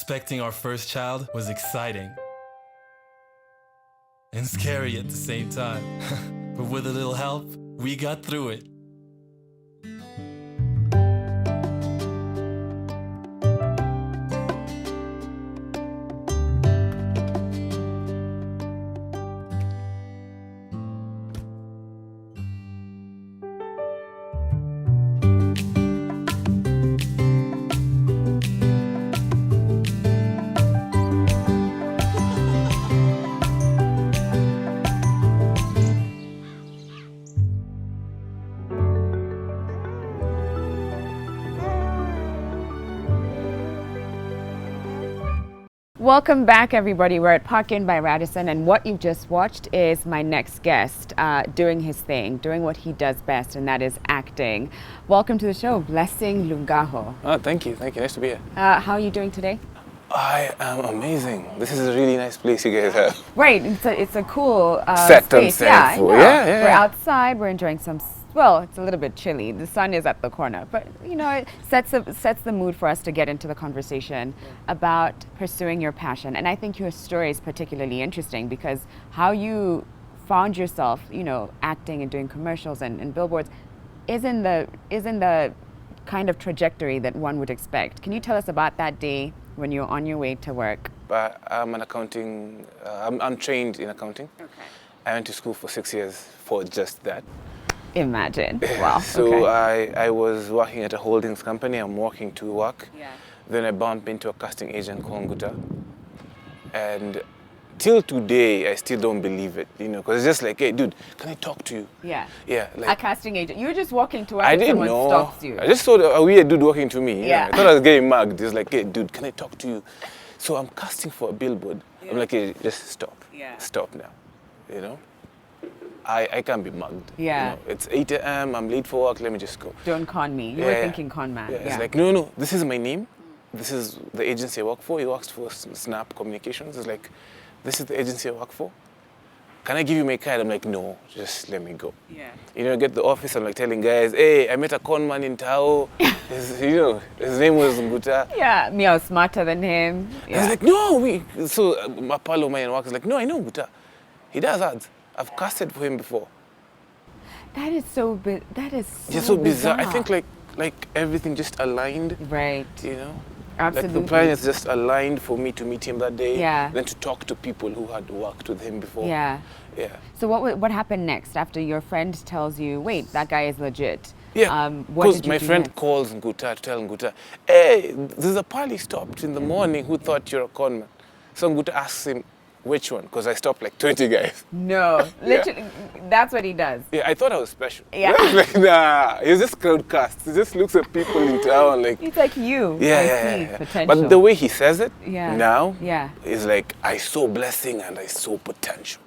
Expecting our first child was exciting and scary at the same time. But with a little help, we got through it. Welcome back, everybody. We're at Park Inn by Radisson, and what you've just watched is my next guest doing his thing, doing what he does best, and that is acting. Welcome to the show, Blessing Lughaho. Oh, thank you. Nice to be here. How are you doing today? I am amazing. This is a really nice place you guys have. Right, it's a cool Set space. yeah, We're outside. We're enjoying some. Well, it's a little bit chilly. The sun is at the corner, but you know, it sets the mood for us to get into the conversation about pursuing your passion. And I think your story is particularly interesting because how you found yourself, you know, acting and doing commercials and billboards, isn't the kind of trajectory that one would expect. Can you tell us about that day when you're on your way to work? But I'm an accounting. I'm trained in accounting. Okay. I went to school for 6 years for just that. Imagine. Wow. So okay. I was working at a holdings company. I'm walking to work. Yeah. Then I bumped into a casting agent called Nguta. And till today, I still don't believe it, you know, because it's just like, hey, dude, can I talk to you? Yeah. Yeah. Like, a casting agent. You were just walking to work I and didn't someone know. stops you. I just saw a weird dude walking to me. Yeah. I thought I was getting mugged. It's like, hey, dude, can I talk to you? So I'm casting for a billboard. Yeah. I'm like, hey, just stop. Yeah. Stop now. You know? I can't be mugged. Yeah. You know? It's 8 a.m. I'm late for work. Let me just go. Don't con me. You were thinking con man. Yeah. It's like, no, this is my name. This is the agency I work for. He works for Snap Communications. It's like, this is the agency I work for. Can I give you my card? I'm like, no, just let me go. Yeah. You know, get to the office, I'm like telling guys, hey, I met a con man in Tao. His name was Nguta. Yeah, me, I was smarter than him. Yeah. I was like, no, so my pal of mine works like, no, I know Nguta. He does ads. I've casted for him before. That is so So bizarre. I think like everything just aligned. Right. You know? Absolutely. Like the planets just aligned for me to meet him that day. Yeah. Then to talk to people who had worked with him before. Yeah. Yeah. So what happened next after your friend tells you, wait, that guy is legit? Yeah, because my friend calls Nguta to tell Nguta, hey, there's a pal stopped in the morning who thought you're a conman. So Nguta asks him, which one? Because I stopped like 20 guys. No, literally, that's what he does. Yeah, I thought I was special. Yeah. I was like, nah, he's just crowdcast. He just looks at people in town like... He's like you. Yeah. Potential. But the way he says it now yeah. is like, I saw blessing and I saw potential.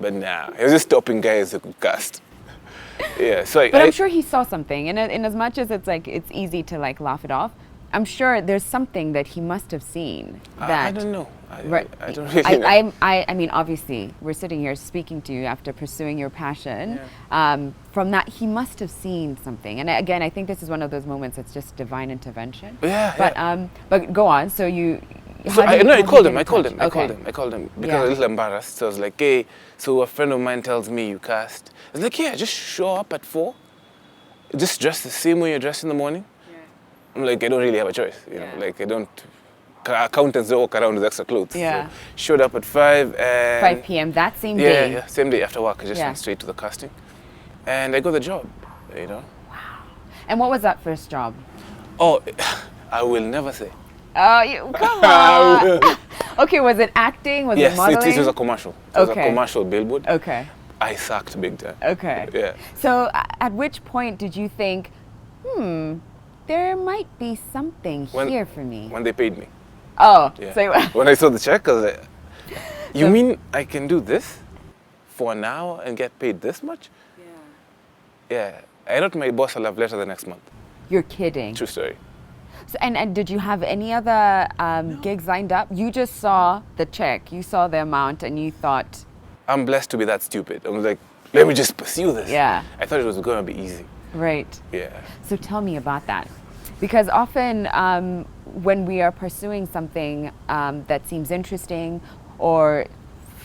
But nah, he was just stopping guys who could cast. Yeah, so But I'm sure he saw something, and in as much as it's like, it's easy to like laugh it off, I'm sure there's something that he must have seen that... I don't know. I don't really know. I mean, obviously, we're sitting here speaking to you after pursuing your passion. Yeah. From that, he must have seen something. And again, I think this is one of those moments that's just divine intervention. Yeah. But go on. So you... So I called him because Yeah. I was a little embarrassed. So I was like, hey, so a friend of mine tells me you cast. I was like, yeah, just show up at 4. Just dress the same way you're dressed in the morning. I'm like, I don't really have a choice, you know, like I don't, accountants don't walk around with extra clothes. Yeah. So showed up at 5 and... 5 p.m. that same day? Yeah, same day after work. I just went straight to the casting. And I got the job, you know. Wow. And what was that first job? Oh, I will never say. Oh, come on. Okay, was it acting? Was it modeling? Yes, it was a commercial. It was a commercial billboard. Okay. I sucked big time. Okay. Yeah. So at which point did you think, there might be something here for me? When they paid me. Oh. Yeah. So when I saw the check, I was like, you mean I can do this for an hour and get paid this much? Yeah. I wrote my boss a love letter the next month. You're kidding. True story. So, and did you have any other gigs lined up? You just saw the check, you saw the amount, and you thought... I'm blessed to be that stupid. I was like, let me just pursue this. Yeah. I thought it was going to be easy. Right. Yeah. So tell me about that. Because often when we are pursuing something that seems interesting, or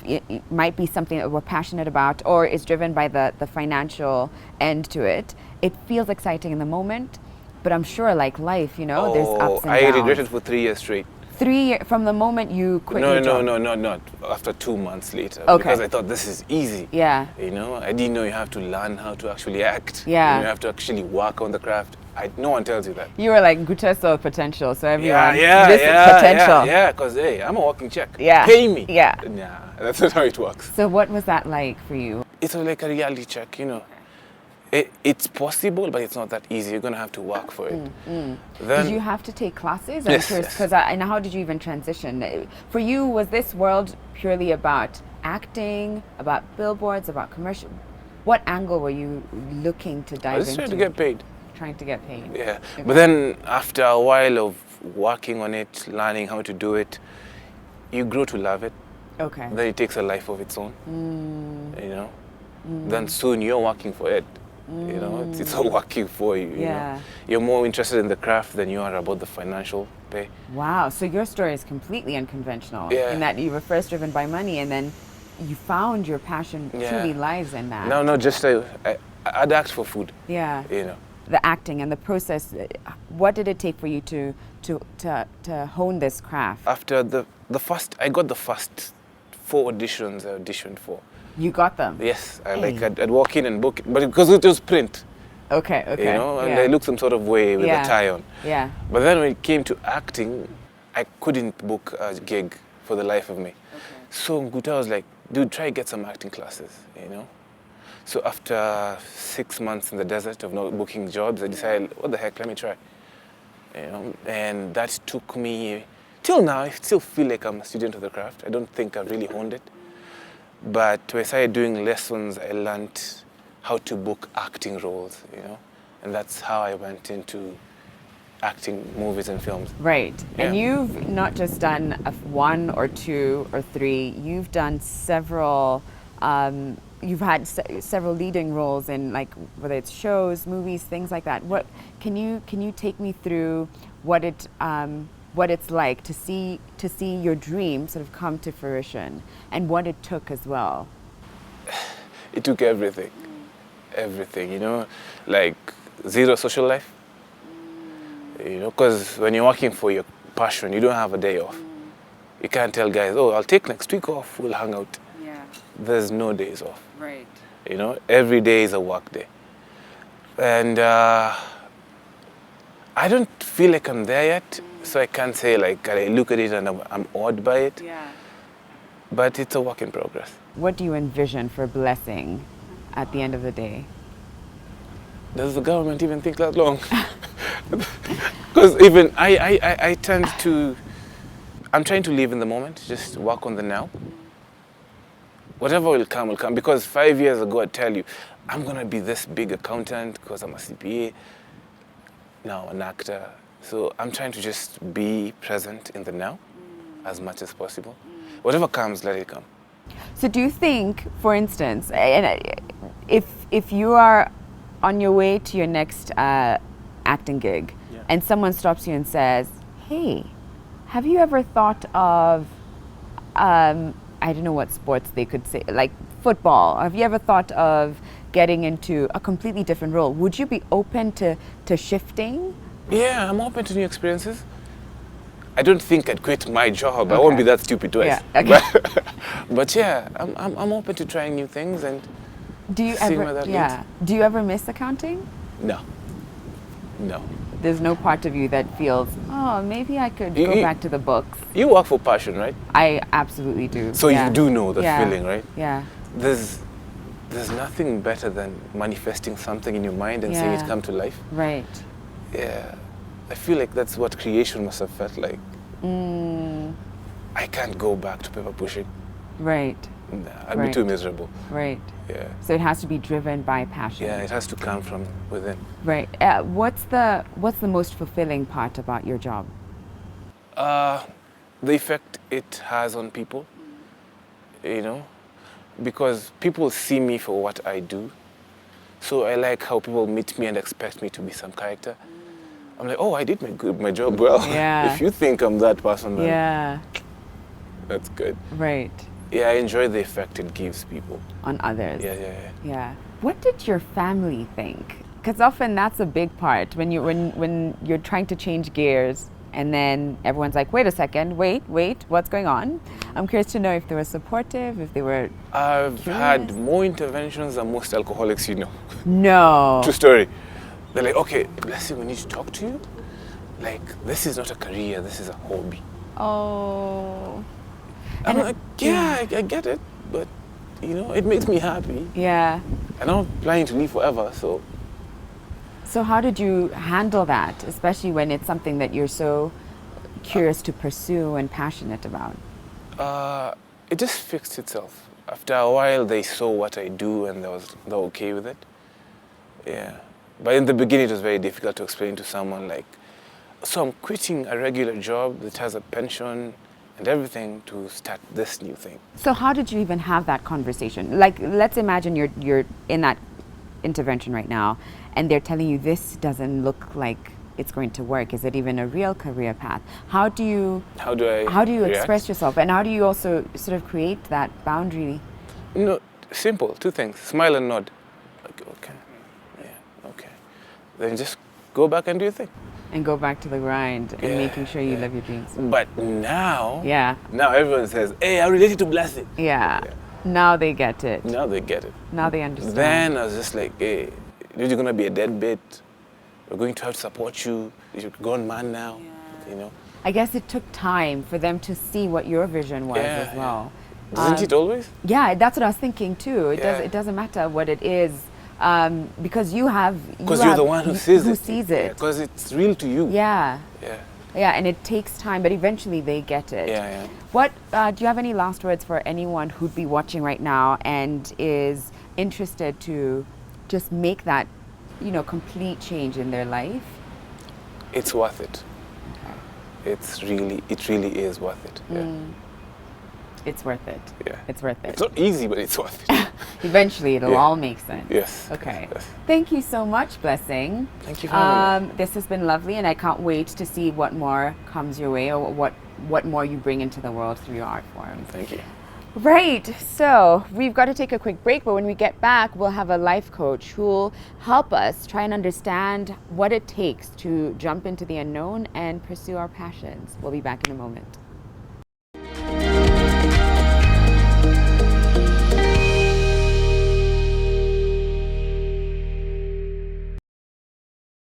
it might be something that we're passionate about, or is driven by the financial end to it, it feels exciting in the moment. But I'm sure, like life, there's ups and I downs. regretted for 3 years straight. 3 years from the moment you quit your job? No, not after 2 months later. Okay. Because I thought this is easy. Yeah. I didn't know you have to learn how to actually act. Yeah. You have to actually work on the craft. No one tells you that. You were like Gute saw potential, so everyone, Yeah, this is potential. Yeah, because hey, I'm a walking check. Yeah. Pay me. Yeah. Nah, that's not how it works. So what was that like for you? It's like a reality check, It's possible, but it's not that easy. You're going to have to work for it. Then, Did you have to take classes? Yes, Because and how did you even transition? For you, was this world purely about acting, about billboards, about commercial? What angle were you looking to dive I was into? trying to get paid. Trying to get paid. Yeah. Okay. But then after a while of working on it, learning how to do it, you grow to love it. Okay. Then it takes a life of its own. Then soon you're working for it. It's all working for you. Yeah. You're more interested in the craft than you are about the financial pay. Wow. So your story is completely unconventional. Yeah. In that you were first driven by money, and then you found your passion truly lies in that. No, just I'd act for food. Yeah. You know. The acting and the process. What did it take for you to hone this craft? After I got the first 4 auditions I auditioned for. You got them. Yes, I'd walk in and book it, but because it was print. Okay. And I looked some sort of way with a tie on. Yeah. But then when it came to acting, I couldn't book a gig for the life of me. Okay. So Nguta was like, dude, try get some acting classes, So after 6 months in the desert of not booking jobs, I decided, what the heck, let me try. And that took me, till now, I still feel like I'm a student of the craft. I don't think I've really honed it. But when I started doing lessons, I learned how to book acting roles, And that's how I went into acting movies and films. Right. Yeah. And you've not just done 1 or 2 or 3, you've done several, you've had several leading roles in, like, whether it's shows, movies, things like that. What can you take me through what it's like to see your dream sort of come to fruition, and what it took as well? It took everything, like zero social life, because when you're working for your passion, you don't have a day off. You can't tell guys, oh, I'll take next week off, we'll hang out. Yeah. There's no days off. Right. Every day is a work day. And I don't feel like I'm there yet, so I can't say like I look at it and I'm awed by it. Yeah. But it's a work in progress. What do you envision for blessing at the end of the day? Does the government even think that long? Because even I tend to, I'm trying to live in the moment, just work on the now. Whatever will come, because 5 years ago I'd tell you, I'm going to be this big accountant because I'm a CPA, now an actor. So I'm trying to just be present in the now as much as possible. Whatever comes, let it come. So do you think, for instance, if you are on your way to your next acting gig, and someone stops you and says, hey, have you ever thought of, I don't know what sports they could say, like football, or have you ever thought of getting into a completely different role? Would you be open to shifting? Yeah, I'm open to new experiences. I don't think I'd quit my job. I won't be that stupid twice. Yeah, okay. But yeah, I'm open to trying new things and seeing where that leads. Do you ever miss accounting? No. There's no part of you that feels, oh, maybe I could go back to the books. You work for passion, right? I absolutely do. So you do know the feeling, right? Yeah. There's nothing better than manifesting something in your mind and seeing it come to life. Right. Yeah. I feel like that's what creation must have felt like. I can't go back to paper pushing. Right. Nah, I'd be too miserable. Right. Yeah. So it has to be driven by passion. Yeah, it has to come from within. Right. What's the most fulfilling part about your job? The effect it has on people, because people see me for what I do. So I like how people meet me and expect me to be some character. I'm like, oh, I did my job well. Yeah. If you think I'm that person, then Yeah. that's good. Right. Yeah, I enjoy the effect it gives people. On others. Yeah. Yeah. What did your family think? Because often that's a big part when you're trying to change gears, and then everyone's like, wait a second, wait, what's going on? I'm curious to know if they were supportive, if they were I've curious. had more interventions than most alcoholics you know. No. True story. They're like, okay, Blessing, we need to talk to you. Like, this is not a career, this is a hobby. Oh. I'm And like, yeah, I get it, but you know, it makes me happy. Yeah. And I'm planning to live forever, so So how did you handle that, especially when it's something that you're so curious to pursue and passionate about? it just fixed itself. After a while, they saw what I do and they're okay with it. Yeah. But in the beginning, it was very difficult to explain to someone like, so I'm quitting a regular job that has a pension and everything to start this new thing. So how did you even have that conversation? Like, let's imagine you're in that intervention right now, and they're telling you this doesn't look like it's going to work. Is it even a real career path? How do you react? express yourself, and how do you also sort of create that boundary? No, simple, two things. Smile and nod. Like, okay. Yeah, okay. Then just go back and do your thing. And go back to the grind and Yeah, making sure you yeah. live your dreams. But now, Yeah. now everyone says, hey, I'm related to Blessing. Yeah. Yeah. Now they get it. Now they get it. Now they understand. Then I was just like, hey, you're going to be a deadbeat. We're going to have to support you. You're a grown man now, you know. I guess it took time for them to see what your vision was Yeah, as well. Doesn't it always? Yeah, that's what I was thinking too. Yeah. It doesn't matter what it is, because Because you're the one who sees it. Who sees it? Because it's real to you. Yeah. Yeah. Yeah, and it takes time, but eventually they get it. Yeah. What do you have any last words for anyone who'd be watching right now and is interested to just make that, complete change in their life? It's worth it. It really is worth it. Yeah. It's worth it. Yeah. It's worth it. It's not easy, but it's worth it. Eventually, it'll Yeah. all make sense. Yes. Okay. Yes. Thank you so much, Blessing. Thank you for having me. This has been lovely, and I can't wait to see what more comes your way, or what more you bring into the world through your art form. Thank you. Right, so we've got to take a quick break, but when we get back, we'll have a life coach who will help us try and understand what it takes to jump into the unknown and pursue our passions. We'll be back in a moment.